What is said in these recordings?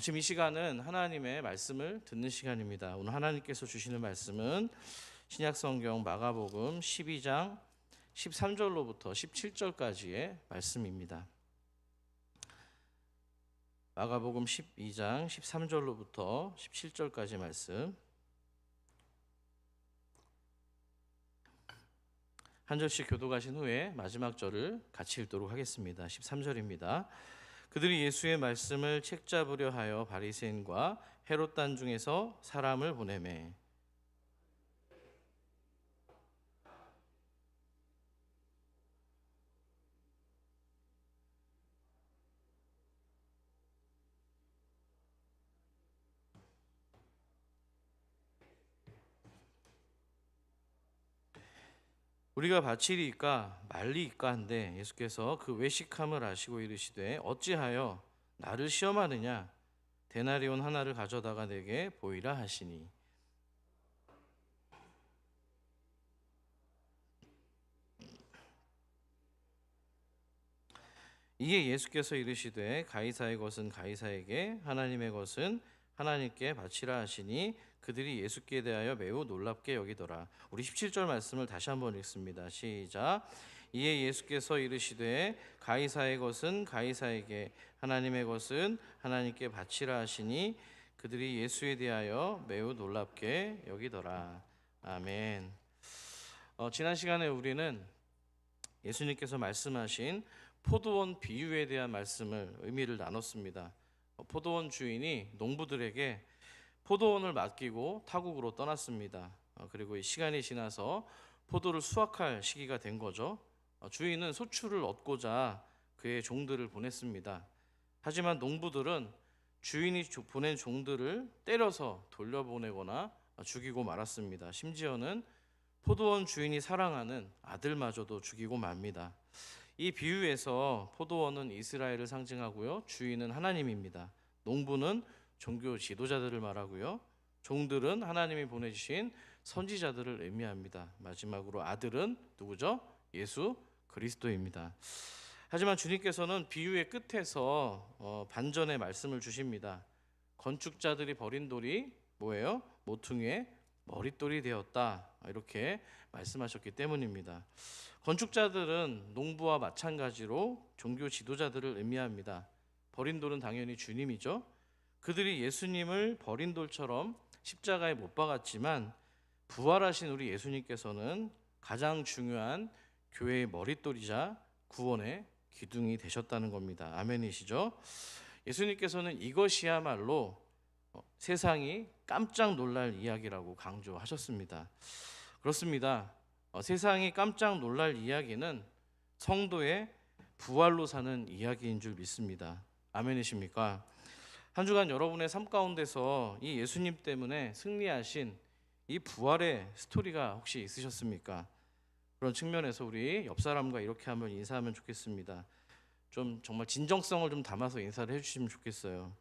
지금 이 시간은 하나님의 말씀을 듣는 시간입니다. 오늘 하나님께서 주시는 말씀은 신약성경 마가복음 12장 13절로부터 17절까지의 말씀입니다. 마가복음 12장 13절로부터 17절까지 말씀, 한 절씩 교독하신 후에 마지막 절을 같이 읽도록 하겠습니다. 13절입니다. 그들이 예수의 말씀을 책잡으려 하여 바리새인과 헤롯단 중에서 사람을 보내매 우리가 바치리이까 말리이까 한데 예수께서 그 외식함을 아시고 이르시되 어찌하여 나를 시험하느냐 데나리온 하나를 가져다가 내게 보이라 하시니 이에 예수께서 이르시되 가이사의 것은 가이사에게 하나님의 것은 하나님께 바치라 하시니 그들이 예수께 대하여 매우 놀랍게 여기더라. 우리 17절 말씀을 다시 한번 읽습니다. 시작. 이에 예수께서 이르시되 가이사의 것은 가이사에게 하나님의 것은 하나님께 바치라 하시니 그들이 예수에 대하여 매우 놀랍게 여기더라. 아멘. 지난 시간에 우리는 예수님께서 말씀하신 포도원 비유에 대한 말씀을 의미를 나눴습니다. 포도원 주인이 농부들에게 포도원을 맡기고 타국으로 떠났습니다. 그리고 이 시간이 지나서 포도를 수확할 시기가 된 거죠. 주인은 소출을 얻고자 그의 종들을 보냈습니다. 하지만 농부들은 주인이 보낸 종들을 때려서 돌려보내거나 죽이고 말았습니다. 심지어는 포도원 주인이 사랑하는 아들마저도 죽이고 맙니다. 이 비유에서 포도원은 이스라엘을 상징하고요, 주인은 하나님입니다. 농부는 종교 지도자들을 말하고요, 종들은 하나님이 보내주신 선지자들을 의미합니다. 마지막으로 아들은 누구죠? 예수 그리스도입니다. 하지만 주님께서는 비유의 끝에서 반전의 말씀을 주십니다. 건축자들이 버린 돌이 뭐예요? 모퉁이의 머릿돌이 되었다, 이렇게 말씀하셨기 때문입니다. 건축자들은 농부와 마찬가지로 종교 지도자들을 의미합니다. 버린 돌은 당연히 주님이죠. 그들이 예수님을 버린 돌처럼 십자가에 못 박았지만 부활하신 우리 예수님께서는 가장 중요한 교회의 머릿돌이자 구원의 기둥이 되셨다는 겁니다. 아멘이시죠? 예수님께서는 이것이야말로 세상이 깜짝 놀랄 이야기라고 강조하셨습니다. 그렇습니다. 세상이 깜짝 놀랄 이야기는 성도의 부활로 사는 이야기인 줄 믿습니다. 아멘이십니까? 한 주간 여러분의 삶 가운데서 이 예수님 때문에 승리하신 이 부활의 스토리가 혹시 있으셨습니까? 그런 측면에서 우리 옆 사람과 이렇게 한번 인사하면 좋겠습니다. 좀 정말 진정성을 좀 담아서 인사를 해주시면 좋겠어요.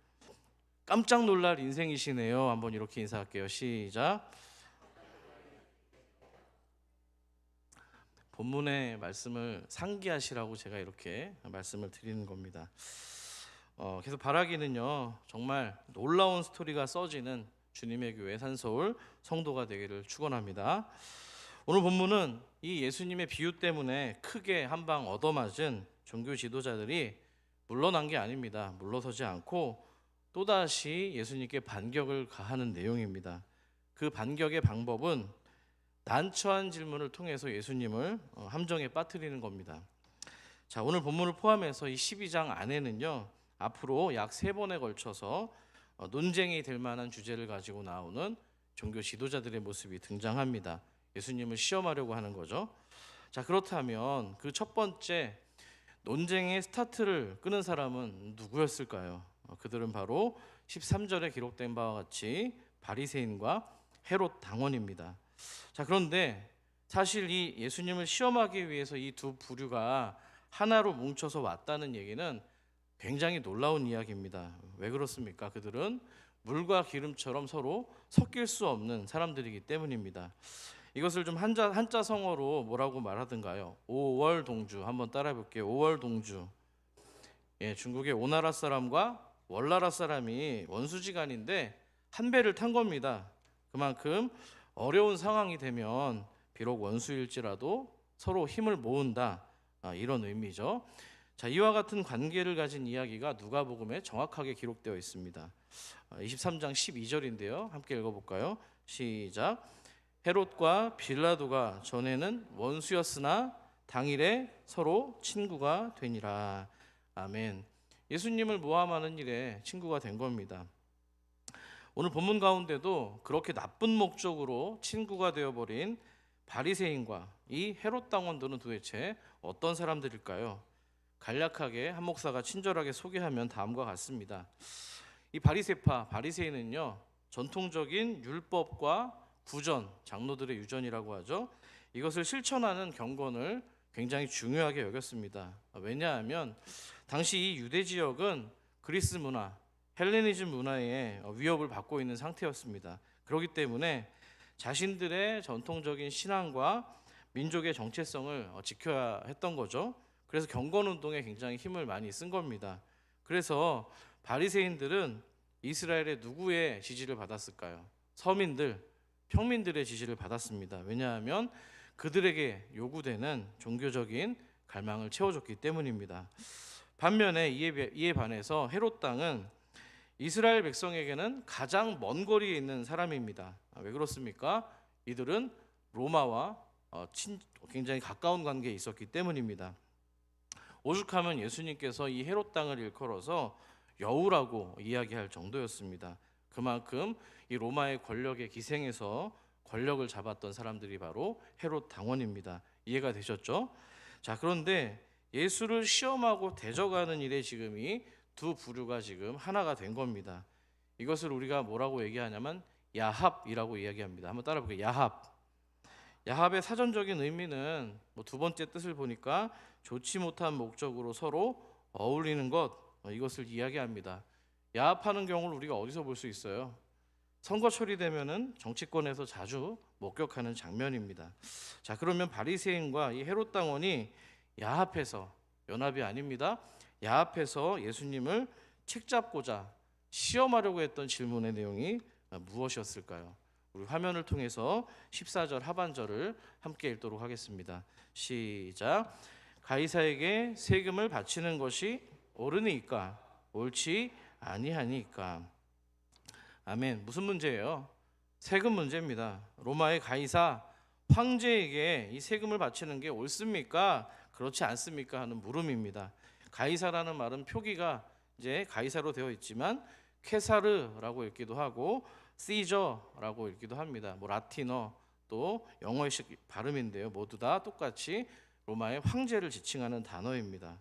깜짝 놀랄 인생이시네요. 한번 이렇게 인사할게요. 시작. 본문의 말씀을 상기하시라고 제가 이렇게 말씀을 드리는 겁니다. 계속 바라기는요, 정말 놀라운 스토리가 써지는 주님의 교회 산서울 성도가 되기를 축원합니다. 오늘 본문은 이 예수님의 비유 때문에 크게 한 방 얻어맞은 종교 지도자들이 물러난 게 아닙니다. 물러서지 않고 또다시 예수님께 반격을 가하는 내용입니다. 그 반격의 방법은 난처한 질문을 통해서 예수님을 함정에 빠뜨리는 겁니다. 자, 오늘 본문을 포함해서 이 12장 안에는요, 앞으로 약 3번에 걸쳐서 논쟁이 될 만한 주제를 가지고 나오는 종교 지도자들의 모습이 등장합니다. 예수님을 시험하려고 하는 거죠. 자, 그렇다면 그 첫 번째 논쟁의 스타트를 끄는 사람은 누구였을까요? 그들은 바로 13절에 기록된 바와 같이 바리새인과 헤롯 당원입니다. 자, 그런데 사실 이 예수님을 시험하기 위해서 이 두 부류가 하나로 뭉쳐서 왔다는 얘기는 굉장히 놀라운 이야기입니다. 왜 그렇습니까? 그들은 물과 기름처럼 서로 섞일 수 없는 사람들이기 때문입니다. 이것을 좀 한자성어로 뭐라고 말하던가요? 오월동주. 한번 따라해 볼게요. 오월동주. 예, 중국의 오나라 사람과 월나라 사람이 원수지간인데 한 배를 탄 겁니다. 그만큼 어려운 상황이 되면 비록 원수일지라도 서로 힘을 모은다, 이런 의미죠. 자, 이와 같은 관계를 가진 이야기가 누가복음에 정확하게 기록되어 있습니다. 23장 12절인데요. 함께 읽어볼까요? 시작. 헤롯과 빌라도가 전에는 원수였으나 당일에 서로 친구가 되니라. 아멘. 예수님을 모함하는 일에 친구가 된 겁니다. 오늘 본문 가운데도 그렇게 나쁜 목적으로 친구가 되어버린 바리새인과 이 헤롯 당원들은 도대체 어떤 사람들일까요? 간략하게 한 목사가 친절하게 소개하면 다음과 같습니다. 이 바리새인은요, 전통적인 율법과 구전, 장로들의 유전이라고 하죠. 이것을 실천하는 경건을 굉장히 중요하게 여겼습니다. 왜냐하면 당시 이 유대 지역은 그리스 문화, 헬레니즘 문화의 위협을 받고 있는 상태였습니다. 그렇기 때문에 자신들의 전통적인 신앙과 민족의 정체성을 지켜야 했던 거죠. 그래서 경건운동에 굉장히 힘을 많이 쓴 겁니다. 그래서 바리새인들은 이스라엘의 누구의 지지를 받았을까요? 서민들, 평민들의 지지를 받았습니다. 왜냐하면 그들에게 요구되는 종교적인 갈망을 채워줬기 때문입니다. 반면에 이에 반해서 헤롯 당은 이스라엘 백성에게는 가장 먼 거리에 있는 사람입니다. 왜 그렇습니까? 이들은 로마와 굉장히 가까운 관계에 있었기 때문입니다. 오죽하면 예수님께서 이 헤롯 당을 일컬어서 여우라고 이야기할 정도였습니다. 그만큼 이 로마의 권력에 기생해서 권력을 잡았던 사람들이 바로 헤롯 당원입니다. 이해가 되셨죠? 자, 그런데 예수를 시험하고 대적하는 일에 지금 이 두 부류가 지금 하나가 된 겁니다. 이것을 우리가 뭐라고 얘기하냐면 야합이라고 이야기합니다. 한번 따라볼게요. 야합. 야합의 사전적인 의미는 두 번째 뜻을 보니까 좋지 못한 목적으로 서로 어울리는 것, 이것을 이야기합니다. 야합하는 경우를 우리가 어디서 볼 수 있어요? 선거철이 되면은 정치권에서 자주 목격하는 장면입니다. 자, 그러면 바리새인과 이 헤롯 당원이 야합해서, 연합이 아닙니다. 야합해서 예수님을 책잡고자 시험하려고 했던 질문의 내용이 무엇이었을까요? 우리 화면을 통해서 14절 하반절을 함께 읽도록 하겠습니다. 시작. 가이사에게 세금을 바치는 것이 옳으니까 옳지 아니하니까. 아멘. 무슨 문제예요? 세금 문제입니다. 로마의 가이사 황제에게 이 세금을 바치는 게 옳습니까? 그렇지 않습니까? 하는 물음입니다. 가이사라는 말은 표기가 이제 가이사로 되어 있지만 케사르라고 읽기도 하고 시저라고 읽기도 합니다. 라틴어 또 영어식 발음인데요. 모두 다 똑같이 로마의 황제를 지칭하는 단어입니다.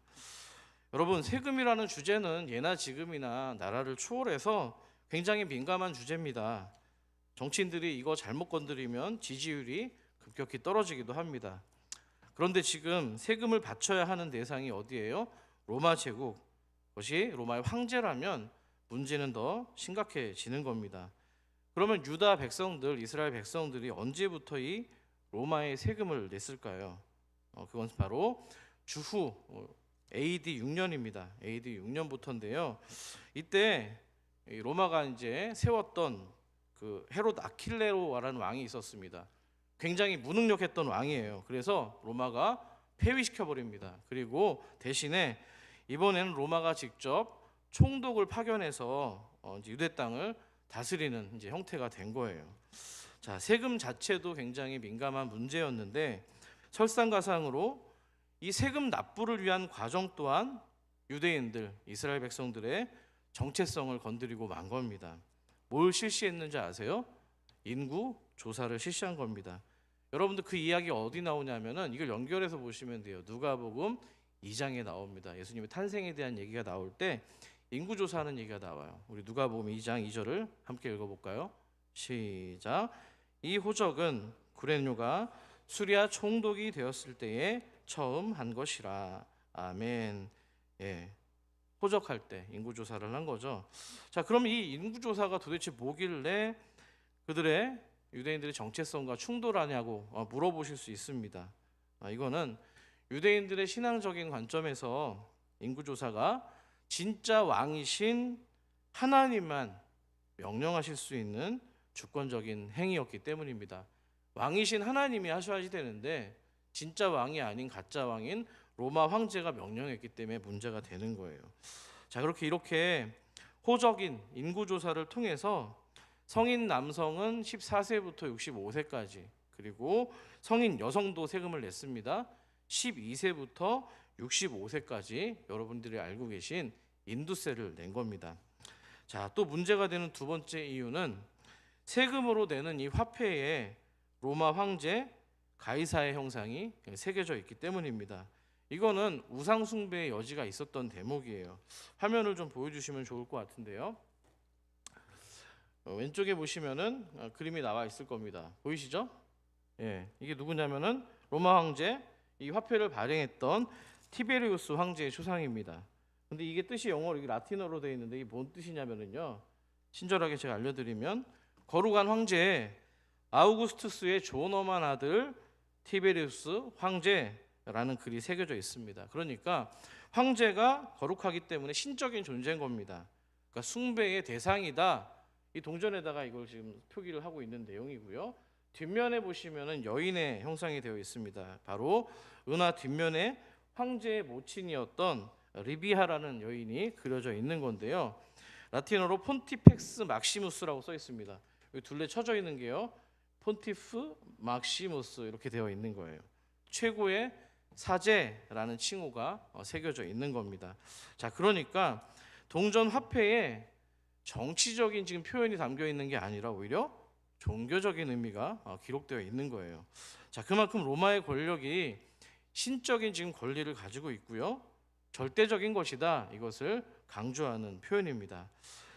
여러분, 세금이라는 주제는 예나 지금이나 나라를 초월해서 굉장히 민감한 주제입니다. 정치인들이 이거 잘못 건드리면 지지율이 급격히 떨어지기도 합니다. 그런데 지금 세금을 바쳐야 하는 대상이 어디예요? 로마 제국, 그것이 로마의 황제라면 문제는 더 심각해지는 겁니다. 그러면 유다 백성들, 이스라엘 백성들이 언제부터 이 로마의 세금을 냈을까요? 그건 바로 주후 AD 6년입니다. AD 6년부터인데요. 이때 로마가 이제 세웠던 그 헤롯 아킬레오라는 왕이 있었습니다. 굉장히 무능력했던 왕이에요. 그래서 로마가 폐위시켜 버립니다. 그리고 대신에 이번에는 로마가 직접 총독을 파견해서 유대 땅을 다스리는 이제 형태가 된 거예요. 자, 세금 자체도 굉장히 민감한 문제였는데 설상가상으로 이 세금 납부를 위한 과정 또한 유대인들, 이스라엘 백성들의 정체성을 건드리고 만 겁니다. 뭘 실시했는지 아세요? 인구 조사를 실시한 겁니다. 여러분들 그 이야기 어디 나오냐면은 이걸 연결해서 보시면 돼요. 누가복음 2장에 나옵니다. 예수님의 탄생에 대한 얘기가 나올 때 인구 조사하는 얘기가 나와요. 우리 누가복음 2장 2절을 함께 읽어볼까요? 시작. 이 호적은 구레뇨가 수리아 총독이 되었을 때에 처음 한 것이라. 아멘. 예, 호적할 때 인구 조사를 한 거죠. 자, 그럼 이 인구 조사가 도대체 뭐길래 그들의 유대인들의 정체성과 충돌하냐고 물어보실 수 있습니다. 이거는 유대인들의 신앙적인 관점에서 인구 조사가 진짜 왕이신 하나님만 명령하실 수 있는 주권적인 행위였기 때문입니다. 왕이신 하나님이 하셔야지 되는데 진짜 왕이 아닌 가짜 왕인 로마 황제가 명령했기 때문에 문제가 되는 거예요. 자, 이렇게 호적인 인구 조사를 통해서 성인 남성은 14세부터 65세까지, 그리고 성인 여성도 세금을 냈습니다. 12세부터 65세까지 여러분들이 알고 계신 인두세를 낸 겁니다. 자, 또 문제가 되는 두 번째 이유는 세금으로 내는 이 화폐에 로마 황제 가이사의 형상이 새겨져 있기 때문입니다. 이거는 우상 숭배의 여지가 있었던 대목이에요. 화면을 좀 보여주시면 좋을 것 같은데요. 왼쪽에 보시면은 그림이 나와 있을 겁니다. 보이시죠? 예, 이게 누구냐면은 로마 황제, 이 화폐를 발행했던 티베리우스 황제의 초상입니다. 근데 이게 뜻이 영어로, 이게 라틴어로 되어 있는데 이게 뭔 뜻이냐면은요, 친절하게 제가 알려드리면 거룩한 황제 아우구스투스의 존엄한 아들 티베리우스 황제라는 글이 새겨져 있습니다. 그러니까 황제가 거룩하기 때문에 신적인 존재인 겁니다. 그러니까 숭배의 대상이다. 이 동전에다가 이걸 지금 표기를 하고 있는 내용이고요. 뒷면에 보시면은 여인의 형상이 되어 있습니다. 바로 은하 뒷면에 황제의 모친이었던 리비하라는 여인이 그려져 있는 건데요. 라틴어로 폰티펙스 막시무스라고 써 있습니다. 여기 둘레 쳐져 있는 게요, 폰티프 막시무스 이렇게 되어 있는 거예요. 최고의 사제라는 칭호가 새겨져 있는 겁니다. 자, 그러니까 동전 화폐에 정치적인 지금 표현이 담겨 있는 게 아니라 오히려 종교적인 의미가 기록되어 있는 거예요. 자, 그만큼 로마의 권력이 신적인 지금 권리를 가지고 있고요, 절대적인 것이다, 이것을 강조하는 표현입니다.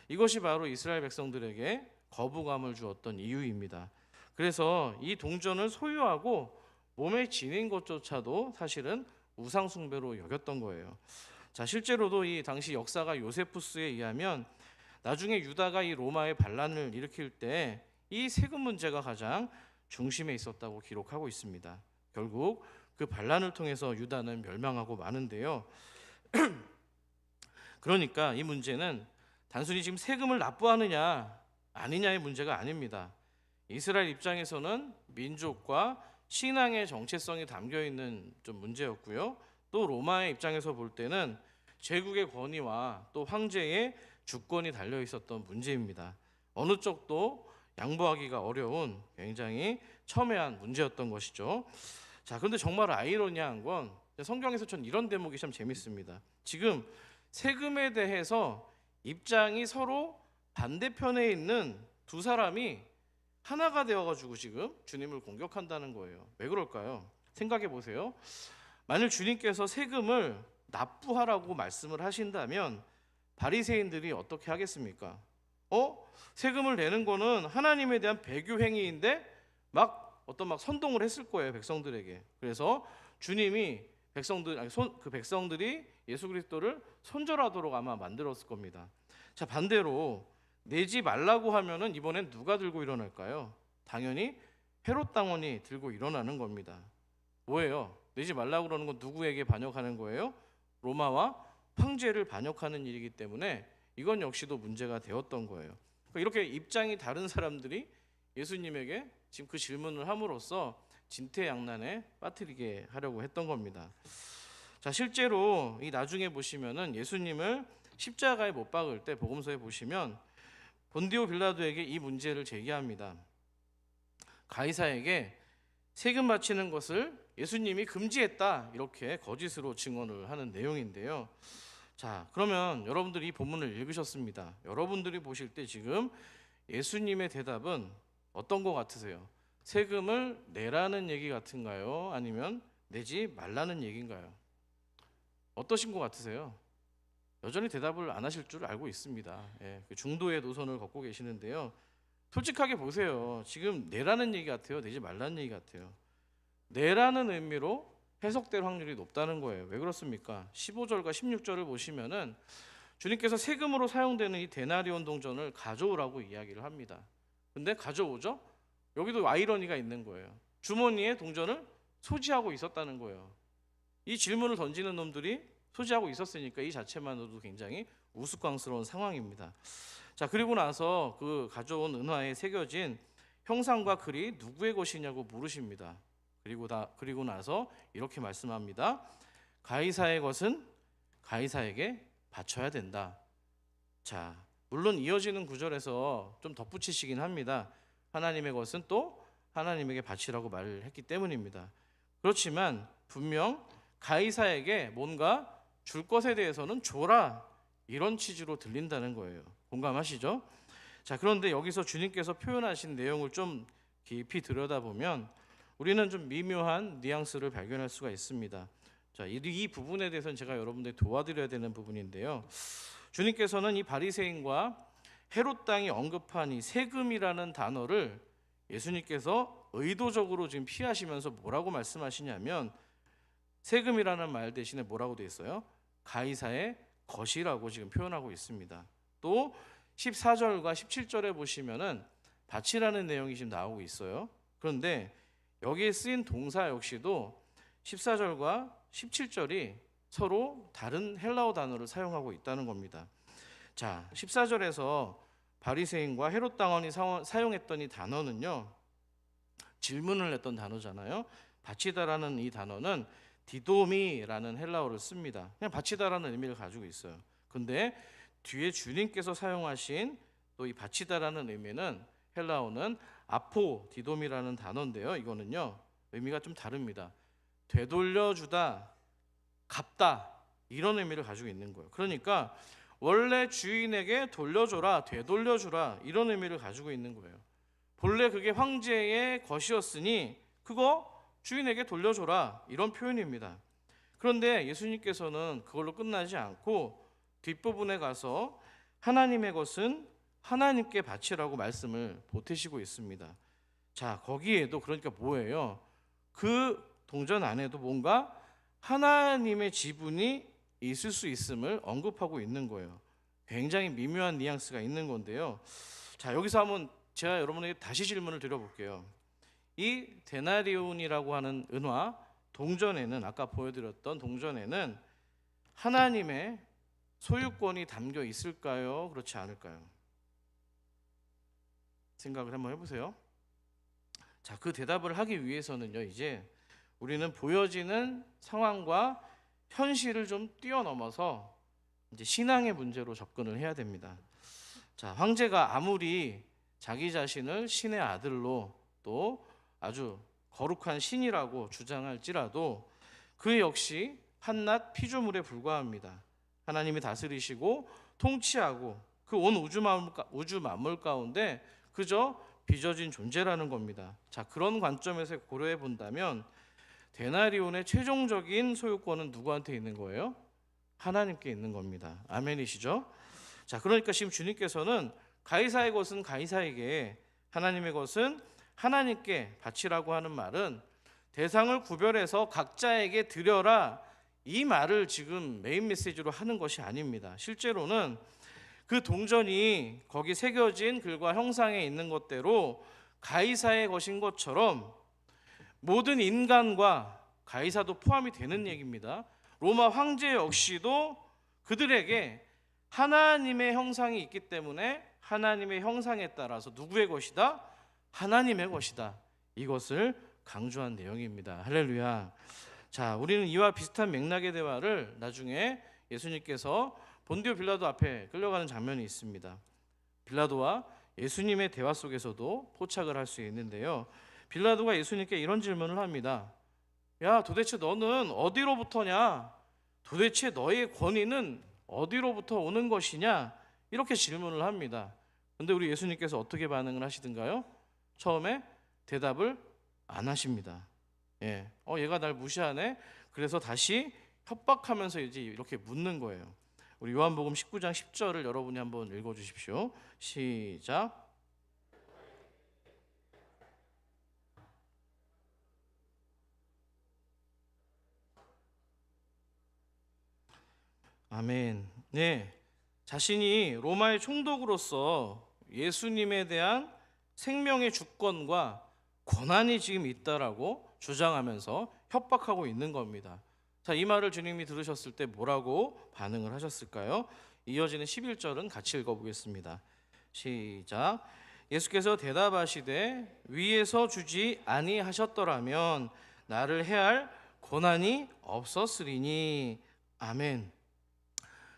이것이 바로 이스라엘 백성들에게 거부감을 주었던 이유입니다. 그래서 이 동전을 소유하고 몸에 지닌 것조차도 사실은 우상 숭배로 여겼던 거예요. 자, 실제로도 이 당시 역사가 요세푸스에 의하면 나중에 유다가 이 로마의 반란을 일으킬 때 이 세금 문제가 가장 중심에 있었다고 기록하고 있습니다. 결국 그 반란을 통해서 유다는 멸망하고 마는데요. 그러니까 이 문제는 단순히 지금 세금을 납부하느냐 아니냐의 문제가 아닙니다. 이스라엘 입장에서는 민족과 신앙의 정체성이 담겨 있는 좀 문제였고요. 또 로마의 입장에서 볼 때는 제국의 권위와 또 황제의 주권이 달려 있었던 문제입니다. 어느 쪽도 양보하기가 어려운 굉장히 첨예한 문제였던 것이죠. 자, 그런데 정말 아이러니한 건 성경에서 전 이런 대목이 참 재밌습니다. 지금 세금에 대해서 입장이 서로 반대편에 있는 두 사람이 하나가 되어가지고 지금 주님을 공격한다는 거예요. 왜 그럴까요? 생각해 보세요. 만일 주님께서 세금을 납부하라고 말씀을 하신다면 바리새인들이 어떻게 하겠습니까? 세금을 내는 거는 하나님에 대한 배교 행위인데 막 선동을 했을 거예요, 백성들에게. 그래서 주님이 백성들이 예수 그리스도를 손절하도록 아마 만들었을 겁니다. 자, 반대로 내지 말라고 하면은 이번엔 누가 들고 일어날까요? 당연히 헤롯 당원이 들고 일어나는 겁니다. 뭐예요? 내지 말라고 그러는 건 누구에게 반역하는 거예요? 로마와 황제를 반역하는 일이기 때문에 이건 역시도 문제가 되었던 거예요. 그러니까 이렇게 입장이 다른 사람들이 예수님에게 지금 그 질문을 함으로써 진퇴양난에 빠뜨리게 하려고 했던 겁니다. 자, 실제로 이 나중에 보시면은 예수님을 십자가에 못 박을 때 복음서에 보시면 본디오 빌라도에게 이 문제를 제기합니다. 가이사에게 세금 바치는 것을 예수님이 금지했다, 이렇게 거짓으로 증언을 하는 내용인데요. 자, 그러면 여러분들이 이 본문을 읽으셨습니다. 여러분들이 보실 때 지금 예수님의 대답은 어떤 것 같으세요? 세금을 내라는 얘기 같은가요? 아니면 내지 말라는 얘기인가요? 어떠신 것 같으세요? 여전히 대답을 안 하실 줄 알고 있습니다. 그 중도의 노선을 걷고 계시는데요. 솔직하게 보세요. 지금 내라는 얘기 같아요? 내지 말라는 얘기 같아요? 내라는 의미로 해석될 확률이 높다는 거예요. 왜 그렇습니까? 15절과 16절을 보시면은 주님께서 세금으로 사용되는 이 데나리온 동전을 가져오라고 이야기를 합니다. 근데 가져오죠? 여기도 아이러니가 있는 거예요. 주머니에 동전을 소지하고 있었다는 거예요. 이 질문을 던지는 놈들이 소지하고 있었으니까 이 자체만으로도 굉장히 우스꽝스러운 상황입니다. 자, 그리고 나서 그 가져온 은화에 새겨진 형상과 글이 누구의 것이냐고 물으십니다. 그리고 나서 이렇게 말씀합니다. 가이사의 것은 가이사에게 바쳐야 된다. 자, 물론 이어지는 구절에서 좀 덧붙이시긴 합니다. 하나님의 것은 또 하나님에게 바치라고 말을 했기 때문입니다. 그렇지만 분명 가이사에게 뭔가 줄 것에 대해서는 줘라, 이런 취지로 들린다는 거예요. 공감하시죠? 자, 그런데 여기서 주님께서 표현하신 내용을 좀 깊이 들여다보면 우리는 좀 미묘한 뉘앙스를 발견할 수가 있습니다. 자, 이 부분에 대해서는 제가 여러분들 도와드려야 되는 부분인데요. 주님께서는 이 바리새인과 헤롯 당이 언급한 이 세금이라는 단어를 예수님께서 의도적으로 지금 피하시면서 뭐라고 말씀하시냐면, 세금이라는 말 대신에 뭐라고 되어 있어요? 가이사의 것이라고 지금 표현하고 있습니다. 또 14절과 17절에 보시면은 바치라는 내용이 지금 나오고 있어요. 그런데 여기에 쓰인 동사 역시도 14절과 17절이 서로 다른 헬라어 단어를 사용하고 있다는 겁니다. 자, 14절에서 바리새인과 헤롯 당원이 사용했던 이 단어는요, 질문을 했던 단어잖아요. 바치다라는 이 단어는 디도미라는 헬라어를 씁니다. 그냥 바치다라는 의미를 가지고 있어요. 근데 뒤에 주님께서 사용하신 또 이 바치다라는 의미는 헬라어는 아포 디돔이라는 단어인데요. 이거는요, 의미가 좀 다릅니다. 되돌려주다, 갚다, 이런 의미를 가지고 있는 거예요. 그러니까 원래 주인에게 돌려줘라, 되돌려주라, 이런 의미를 가지고 있는 거예요. 본래 그게 황제의 것이었으니 그거 주인에게 돌려줘라, 이런 표현입니다. 그런데 예수님께서는 그걸로 끝나지 않고 뒷부분에 가서 하나님의 것은 하나님께 바치라고 말씀을 보태시고 있습니다. 자, 거기에도 그러니까 뭐예요? 그 동전 안에도 뭔가 하나님의 지분이 있을 수 있음을 언급하고 있는 거예요. 굉장히 미묘한 뉘앙스가 있는 건데요. 자, 여기서 한번 제가 여러분에게 다시 질문을 드려볼게요. 이 데나리온이라고 하는 은화 동전에는, 아까 보여드렸던 동전에는 하나님의 소유권이 담겨 있을까요? 그렇지 않을까요? 생각을 한번 해보세요. 자, 그 대답을 하기 위해서는요, 이제 우리는 보여지는 상황과 현실을 좀 뛰어넘어서 이제 신앙의 문제로 접근을 해야 됩니다. 자, 황제가 아무리 자기 자신을 신의 아들로 또 아주 거룩한 신이라고 주장할지라도 그 역시 한낱 피조물에 불과합니다. 하나님이 다스리시고 통치하고 그 온 우주 만물 가운데 그저 빚어진 존재라는 겁니다. 자, 그런 관점에서 고려해 본다면 데나리온의 최종적인 소유권은 누구한테 있는 거예요? 하나님께 있는 겁니다. 아멘이시죠? 자, 그러니까 지금 주님께서는 가이사의 것은 가이사에게, 하나님의 것은 하나님께 바치라고 하는 말은 대상을 구별해서 각자에게 드려라, 이 말을 지금 메인 메시지로 하는 것이 아닙니다. 실제로는 그 동전이 거기 새겨진 글과 형상에 있는 것대로 가이사의 것인 것처럼 모든 인간과 가이사도 포함이 되는 얘기입니다. 로마 황제 역시도 그들에게 하나님의 형상이 있기 때문에 하나님의 형상에 따라서 누구의 것이다? 하나님의 것이다. 이것을 강조한 내용입니다. 할렐루야. 자, 우리는 이와 비슷한 맥락의 대화를 나중에 예수님께서 본디오 빌라도 앞에 끌려가는 장면이 있습니다. 빌라도와 예수님의 대화 속에서도 포착을 할 수 있는데요. 빌라도가 예수님께 이런 질문을 합니다. 야, 도대체 너는 어디로부터냐? 도대체 너의 권위는 어디로부터 오는 것이냐? 이렇게 질문을 합니다. 근데 우리 예수님께서 어떻게 반응을 하시던가요? 처음에 대답을 안 하십니다. 얘가 날 무시하네. 그래서 다시 협박하면서 이제 이렇게 묻는 거예요. 우리 요한복음 19장 10절을 여러분이 한번 읽어주십시오. 시작. 아멘. 네, 자신이 로마의 총독으로서 예수님에 대한 생명의 주권과 권한이 지금 있다라고 주장하면서 협박하고 있는 겁니다. 자, 이 말을 주님이 들으셨을 때 뭐라고 반응을 하셨을까요? 이어지는 11절은 같이 읽어보겠습니다. 시작. 예수께서 대답하시되 위에서 주지 아니하셨더라면 나를 해할 고난이 없었으리니. 아멘.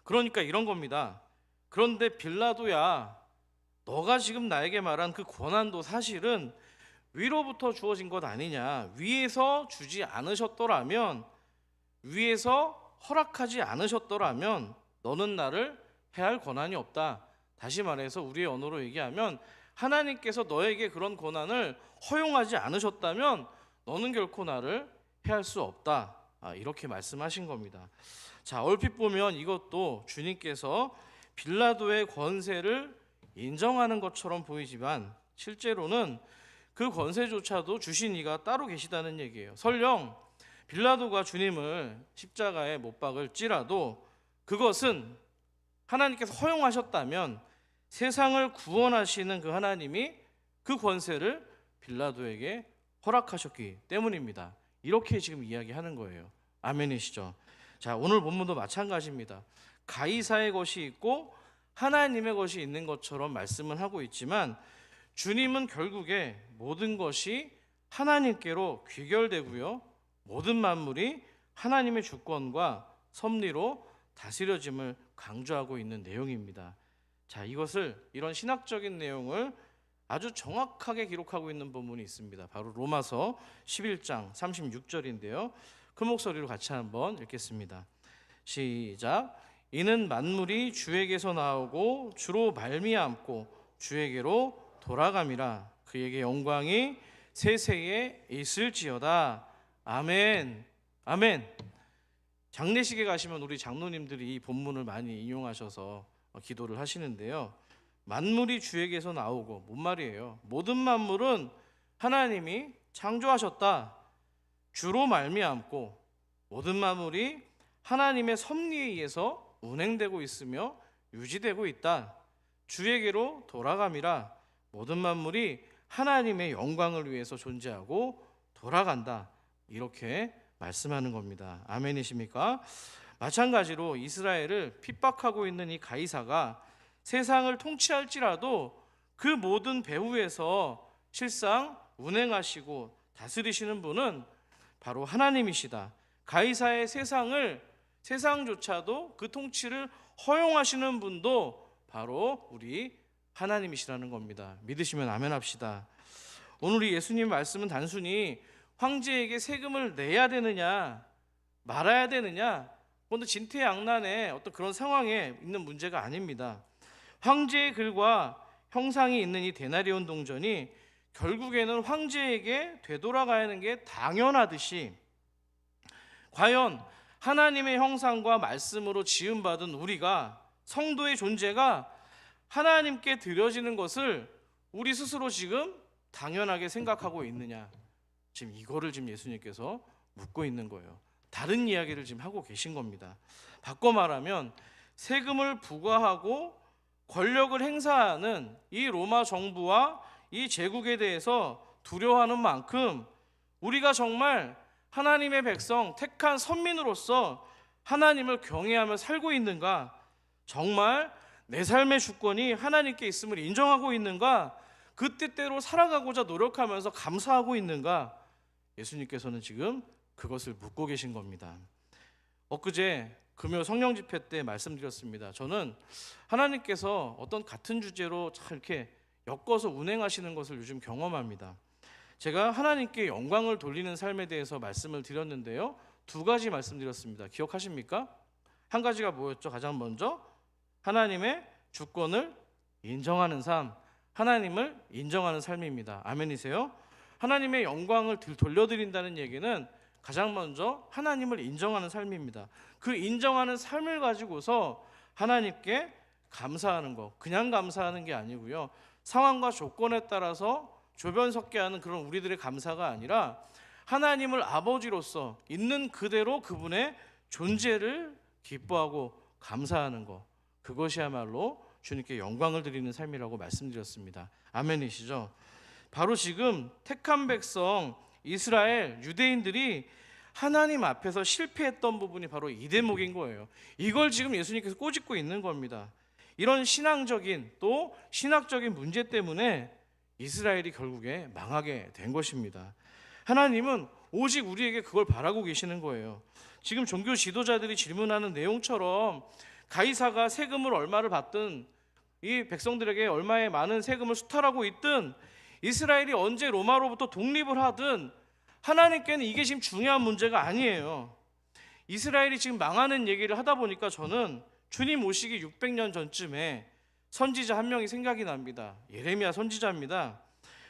그러니까 이런 겁니다. 그런데 빌라도야, 너가 지금 나에게 말한 그 고난도 사실은 위로부터 주어진 것 아니냐? 위에서 주지 않으셨더라면, 위에서 허락하지 않으셨더라면 너는 나를 해할 권한이 없다. 다시 말해서 우리의 언어로 얘기하면 하나님께서 너에게 그런 고난을 허용하지 않으셨다면 너는 결코 나를 해할 수 없다. 이렇게 말씀하신 겁니다. 자, 얼핏 보면 이것도 주님께서 빌라도의 권세를 인정하는 것처럼 보이지만 실제로는 그 권세조차도 주신 이가 따로 계시다는 얘기예요. 설령 빌라도가 주님을 십자가에 못 박을지라도 그것은 하나님께서 허용하셨다면 세상을 구원하시는 그 하나님이 그 권세를 빌라도에게 허락하셨기 때문입니다. 이렇게 지금 이야기하는 거예요. 아멘이시죠? 자, 오늘 본문도 마찬가지입니다. 가이사의 것이 있고 하나님의 것이 있는 것처럼 말씀을 하고 있지만 주님은 결국에 모든 것이 하나님께로 귀결되고요, 모든 만물이 하나님의 주권과 섭리로 다스려짐을 강조하고 있는 내용입니다. 자, 이런 신학적인 내용을 아주 정확하게 기록하고 있는 본문이 있습니다. 바로 로마서 11장 36절인데요. 그 목소리로 같이 한번 읽겠습니다. 시작. 이는 만물이 주에게서 나오고 주로 말미암고 주에게로 돌아감이라. 그에게 영광이 세세에 있을지어다. 아멘. 아멘. 장례식에 가시면 우리 장로님들이 이 본문을 많이 인용하셔서 기도를 하시는데요. 만물이 주에게서 나오고, 뭔 말이에요? 모든 만물은 하나님이 창조하셨다. 주로 말미암고 모든 만물이 하나님의 섭리에 의해서 운행되고 있으며 유지되고 있다. 주에게로 돌아감이라. 모든 만물이 하나님의 영광을 위해서 존재하고 돌아간다. 이렇게 말씀하는 겁니다. 아멘이십니까? 마찬가지로 이스라엘을 핍박하고 있는 이 가이사가 세상을 통치할지라도 그 모든 배후에서 실상 운행하시고 다스리시는 분은 바로 하나님이시다. 가이사의 세상조차도 그 통치를 허용하시는 분도 바로 우리 하나님이시라는 겁니다. 믿으시면 아멘 합시다. 오늘 이 예수님 말씀은 단순히 황제에게 세금을 내야 되느냐 말아야 되느냐, 그런데 진퇴양난의 어떤 그런 상황에 있는 문제가 아닙니다. 황제의 글과 형상이 있는 이 데나리온 동전이 결국에는 황제에게 되돌아가야 하는 게 당연하듯이, 과연 하나님의 형상과 말씀으로 지음받은 우리가, 성도의 존재가 하나님께 드려지는 것을 우리 스스로 지금 당연하게 생각하고 있느냐, 지금 이거를 지금 예수님께서 묻고 있는 거예요. 다른 이야기를 지금 하고 계신 겁니다. 바꿔 말하면 세금을 부과하고 권력을 행사하는 이 로마 정부와 이 제국에 대해서 두려워하는 만큼 우리가 정말 하나님의 백성, 택한 선민으로서 하나님을 경외하며 살고 있는가? 정말 내 삶의 주권이 하나님께 있음을 인정하고 있는가? 그 뜻대로 살아가고자 노력하면서 감사하고 있는가? 예수님께서는 지금 그것을 묻고 계신 겁니다. 엊그제 금요 성령 집회 때 말씀드렸습니다. 저는 하나님께서 어떤 같은 주제로 참 이렇게 엮어서 운행하시는 것을 요즘 경험합니다. 제가 하나님께 영광을 돌리는 삶에 대해서 말씀을 드렸는데요, 두 가지 말씀드렸습니다. 기억하십니까? 한 가지가 뭐였죠? 가장 먼저 하나님의 주권을 인정하는 삶, 하나님을 인정하는 삶입니다. 아멘이세요? 하나님의 영광을 돌려드린다는 얘기는 가장 먼저 하나님을 인정하는 삶입니다. 그 인정하는 삶을 가지고서 하나님께 감사하는 거, 그냥 감사하는 게 아니고요, 상황과 조건에 따라서 조변석게 하는 그런 우리들의 감사가 아니라 하나님을 아버지로서 있는 그대로 그분의 존재를 기뻐하고 감사하는 거, 그것이야말로 주님께 영광을 드리는 삶이라고 말씀드렸습니다. 아멘이시죠? 바로 지금 택한 백성 이스라엘 유대인들이 하나님 앞에서 실패했던 부분이 바로 이 대목인 거예요. 이걸 지금 예수님께서 꼬집고 있는 겁니다. 이런 신앙적인 또 신학적인 문제 때문에 이스라엘이 결국에 망하게 된 것입니다. 하나님은 오직 우리에게 그걸 바라고 계시는 거예요. 지금 종교 지도자들이 질문하는 내용처럼 가이사가 세금을 얼마를 받든 이 백성들에게 얼마의 많은 세금을 수탈하고 있든 이스라엘이 언제 로마로부터 독립을 하든 하나님께는 이게 지금 중요한 문제가 아니에요. 이스라엘이 지금 망하는 얘기를 하다 보니까 저는 주님 오시기 600년 전쯤에 선지자 한 명이 생각이 납니다. 예레미야 선지자입니다.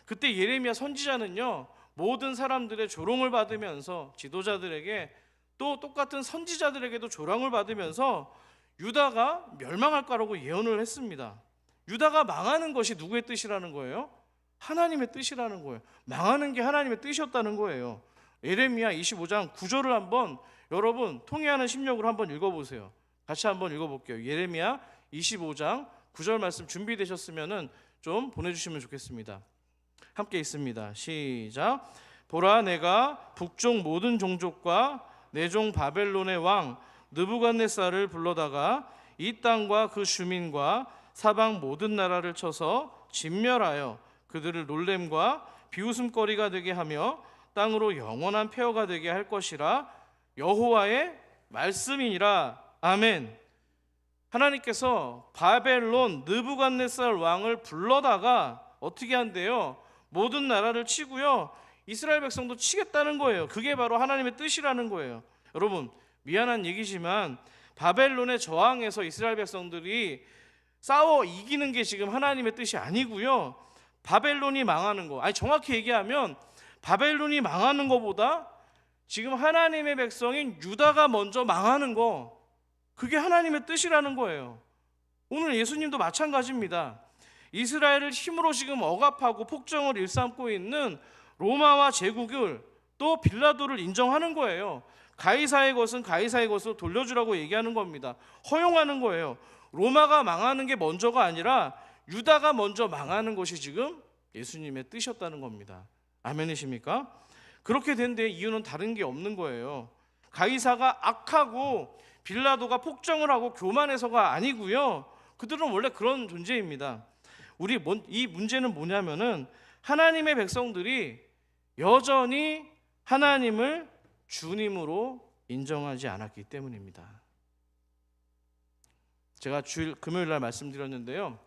그때 예레미야 선지자는요, 모든 사람들의 조롱을 받으면서 지도자들에게 또 똑같은 선지자들에게도 조롱을 받으면서 유다가 멸망할 거라고 예언을 했습니다. 유다가 망하는 것이 누구의 뜻이라는 거예요? 하나님의 뜻이라는 거예요. 망하는 게 하나님의 뜻이었다는 거예요. 예레미야 25장 9절을 한번 여러분 통해하는 심령으로 한번 읽어보세요. 같이 한번 읽어볼게요. 예레미야 25장 9절 말씀 준비되셨으면 좀 보내주시면 좋겠습니다. 함께 있습니다. 시작. 보라, 내가 북쪽 모든 종족과 내 종 바벨론의 왕 느부갓네살을 불러다가 이 땅과 그 주민과 사방 모든 나라를 쳐서 진멸하여 그들을 놀램과 비웃음거리가 되게 하며 땅으로 영원한 폐허가 되게 할 것이라 여호와의 말씀이니라. 아멘. 하나님께서 바벨론 느부갓네살 왕을 불러다가 어떻게 한대요? 모든 나라를 치고요, 이스라엘 백성도 치겠다는 거예요. 그게 바로 하나님의 뜻이라는 거예요. 여러분, 미안한 얘기지만 바벨론에 저항해서 이스라엘 백성들이 싸워 이기는 게 지금 하나님의 뜻이 아니고요, 바벨론이 망하는 거, 아니 정확히 얘기하면 바벨론이 망하는 것보다 지금 하나님의 백성인 유다가 먼저 망하는 거, 그게 하나님의 뜻이라는 거예요. 오늘 예수님도 마찬가지입니다. 이스라엘을 힘으로 지금 억압하고 폭정을 일삼고 있는 로마와 제국을 또 빌라도를 인정하는 거예요. 가이사의 것은 가이사의 것으로 돌려주라고 얘기하는 겁니다. 허용하는 거예요. 로마가 망하는 게 먼저가 아니라 유다가 먼저 망하는 것이 지금 예수님의 뜻이었다는 겁니다. 아멘이십니까? 그렇게 된 데 이유는 다른 게 없는 거예요. 가이사가 악하고 빌라도가 폭정을 하고 교만해서가 아니고요, 그들은 원래 그런 존재입니다. 이 문제는 뭐냐면은 하나님의 백성들이 여전히 하나님을 주님으로 인정하지 않았기 때문입니다. 제가 금요일 날 말씀드렸는데요,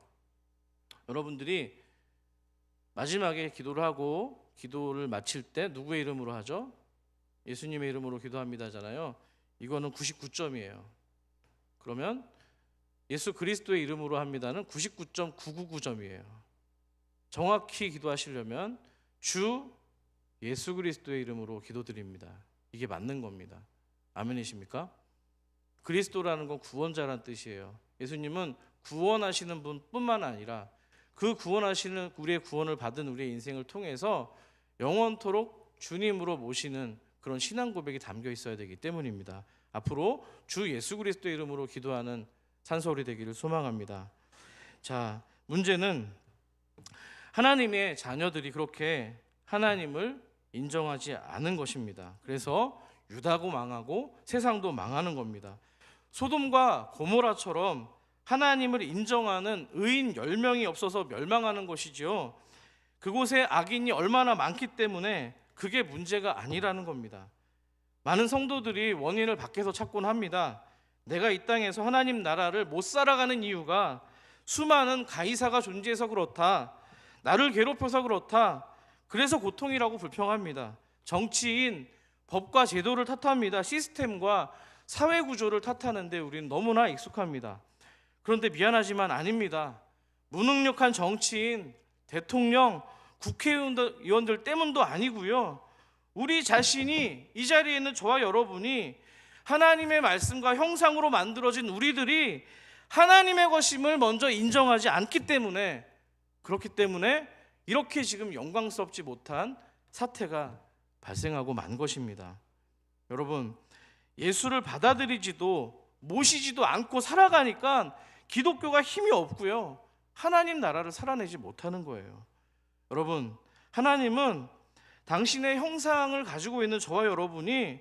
여러분들이 마지막에 기도를 하고 기도를 마칠 때 누구의 이름으로 하죠? 예수님의 이름으로 기도합니다 하잖아요. 이거는 99점이에요. 그러면 예수 그리스도의 이름으로 합니다는 99.999점이에요. 정확히 기도하시려면 주 예수 그리스도의 이름으로 기도드립니다. 이게 맞는 겁니다. 아멘이십니까? 그리스도라는 건 구원자란 뜻이에요. 예수님은 구원하시는 분뿐만 아니라 그 구원하시는 우리의 구원을 받은 우리의 인생을 통해서 영원토록 주님으로 모시는 그런 신앙 고백이 담겨 있어야 되기 때문입니다. 앞으로 주 예수 그리스도의 이름으로 기도하는 산소울이 되기를 소망합니다. 자, 문제는 하나님의 자녀들이 그렇게 하나님을 인정하지 않은 것입니다. 그래서 유다도 망하고 세상도 망하는 겁니다. 소돔과 고모라처럼 하나님을 인정하는 의인 10명이 없어서 멸망하는 것이지요, 그곳에 악인이 얼마나 많기 때문에 그게 문제가 아니라는 겁니다. 많은 성도들이 원인을 밖에서 찾곤 합니다. 내가 이 땅에서 하나님 나라를 못 살아가는 이유가 수많은 가이사가 존재해서 그렇다, 나를 괴롭혀서 그렇다, 그래서 고통이라고 불평합니다. 정치인, 법과 제도를 탓합니다. 시스템과 사회 구조를 탓하는데 우리는 너무나 익숙합니다. 그런데 미안하지만 아닙니다. 무능력한 정치인, 대통령, 국회의원들 때문도 아니고요, 우리 자신이, 이 자리에 있는 저와 여러분이 하나님의 말씀과 형상으로 만들어진 우리들이 하나님의 것임을 먼저 인정하지 않기 때문에, 그렇기 때문에 이렇게 지금 영광스럽지 못한 사태가 발생하고 만 것입니다. 여러분, 예수를 받아들이지도 모시지도 않고 살아가니까 기독교가 힘이 없고요, 하나님 나라를 살아내지 못하는 거예요. 여러분, 하나님은 당신의 형상을 가지고 있는 저와 여러분이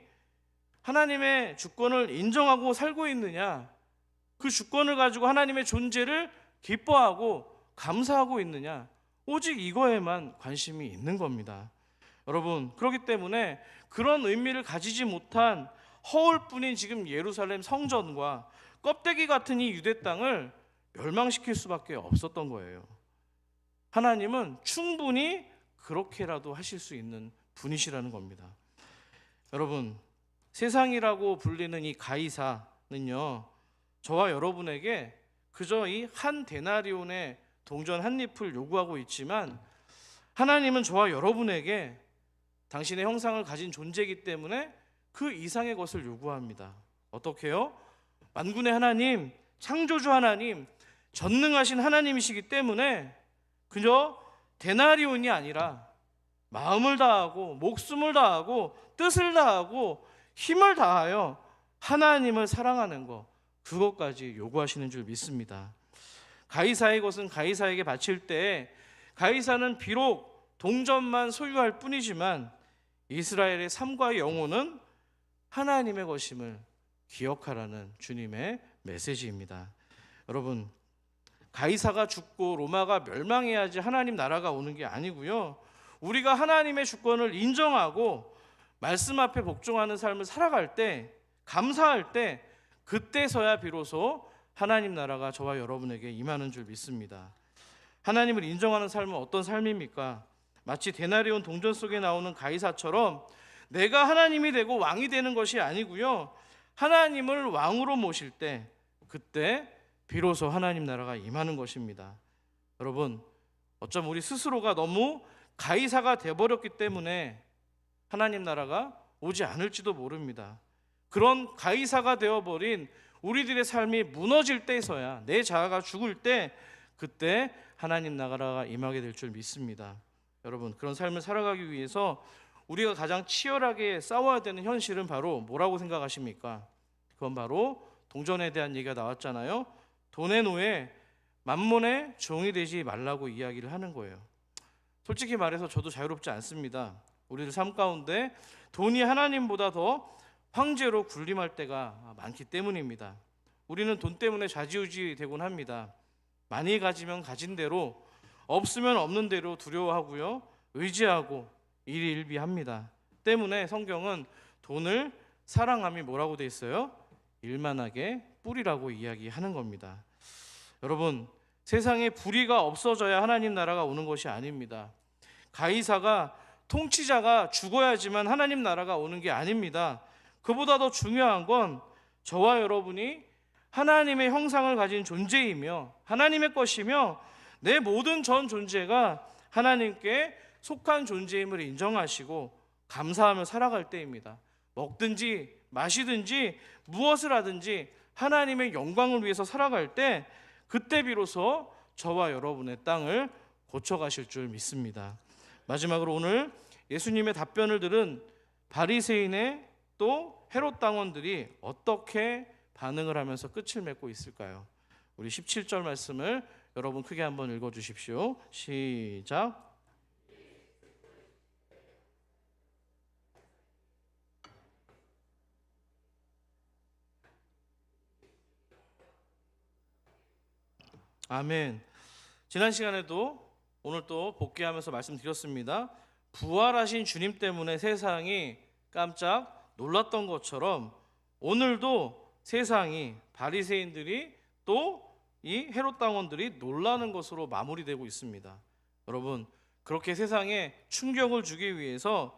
하나님의 주권을 인정하고 살고 있느냐, 그 주권을 가지고 하나님의 존재를 기뻐하고 감사하고 있느냐, 오직 이거에만 관심이 있는 겁니다. 여러분, 그렇기 때문에 그런 의미를 가지지 못한 허울뿐인 지금 예루살렘 성전과 껍데기 같은 이 유대 땅을 멸망시킬 수밖에 없었던 거예요. 하나님은 충분히 그렇게라도 하실 수 있는 분이시라는 겁니다. 여러분, 세상이라고 불리는 이 가이사는요, 저와 여러분에게 그저 이 한 데나리온의 동전 한 잎을 요구하고 있지만, 하나님은 저와 여러분에게 당신의 형상을 가진 존재이기 때문에 그 이상의 것을 요구합니다. 어떻게요? 만군의 하나님, 창조주 하나님, 전능하신 하나님이시기 때문에 그저 데나리온이 아니라 마음을 다하고 목숨을 다하고 뜻을 다하고 힘을 다하여 하나님을 사랑하는 것, 그것까지 요구하시는 줄 믿습니다. 가이사의 것은 가이사에게 바칠 때 가이사는 비록 동전만 소유할 뿐이지만 이스라엘의 삶과 영혼은 하나님의 것임을 기억하라는 주님의 메시지입니다. 여러분, 가이사가 죽고 로마가 멸망해야지 하나님 나라가 오는 게 아니고요, 우리가 하나님의 주권을 인정하고 말씀 앞에 복종하는 삶을 살아갈 때, 감사할 때, 그때서야 비로소 하나님 나라가 저와 여러분에게 임하는 줄 믿습니다. 하나님을 인정하는 삶은 어떤 삶입니까? 마치 데나리온 동전 속에 나오는 가이사처럼 내가 하나님이 되고 왕이 되는 것이 아니고요, 하나님을 왕으로 모실 때, 그때 비로소 하나님 나라가 임하는 것입니다. 여러분, 어쩜 우리 스스로가 너무 가이사가 되어버렸기 때문에 하나님 나라가 오지 않을지도 모릅니다. 그런 가이사가 되어버린 우리들의 삶이 무너질 때에서야, 내 자아가 죽을 때, 그때 하나님 나라가 임하게 될 줄 믿습니다. 여러분, 그런 삶을 살아가기 위해서 우리가 가장 치열하게 싸워야 되는 현실은 바로 뭐라고 생각하십니까? 그건 바로 동전에 대한 얘기가 나왔잖아요. 돈의 노예, 만몬의 종이 되지 말라고 이야기를 하는 거예요. 솔직히 말해서 저도 자유롭지 않습니다. 우리들 삶 가운데 돈이 하나님보다 더 황제로 군림할 때가 많기 때문입니다. 우리는 돈 때문에 좌지우지 되곤 합니다. 많이 가지면 가진 대로, 없으면 없는 대로 두려워하고요, 의지하고 일희일비합니다. 때문에 성경은 돈을 사랑함이 뭐라고 돼 있어요? 일만하게 뿌리라고 이야기하는 겁니다. 여러분, 세상에 불의가 없어져야 하나님 나라가 오는 것이 아닙니다. 가이사가, 통치자가 죽어야지만 하나님 나라가 오는 게 아닙니다. 그보다 더 중요한 건 저와 여러분이 하나님의 형상을 가진 존재이며 하나님의 것이며 내 모든 전 존재가 하나님께 속한 존재임을 인정하시고 감사하며 살아갈 때입니다. 먹든지 마시든지 무엇을 하든지 하나님의 영광을 위해서 살아갈 때, 그때 비로소 저와 여러분의 땅을 고쳐가실 줄 믿습니다. 마지막으로 오늘 예수님의 답변을 들은 바리새인의 또 헤롯 당원들이 어떻게 반응을 하면서 끝을 맺고 있을까요? 우리 17절 말씀을 여러분 크게 한번 읽어주십시오. 시작. 아멘. 지난 시간에도 오늘 또 복귀하면서 말씀드렸습니다. 부활하신 주님 때문에 세상이 깜짝 놀랐던 것처럼 오늘도 세상이, 바리새인들이 또 이 헤롯 당원들이 놀라는 것으로 마무리되고 있습니다. 여러분, 그렇게 세상에 충격을 주기 위해서,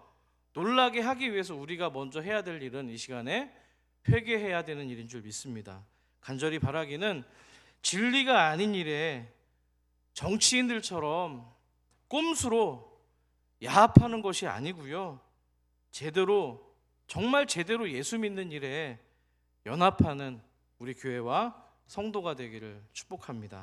놀라게 하기 위해서 우리가 먼저 해야 될 일은 이 시간에 회개해야 되는 일인 줄 믿습니다. 간절히 바라기는 진리가 아닌 일에 정치인들처럼 꼼수로 야합하는 것이 아니고요, 제대로, 정말 제대로 예수 믿는 일에 연합하는 우리 교회와 성도가 되기를 축복합니다.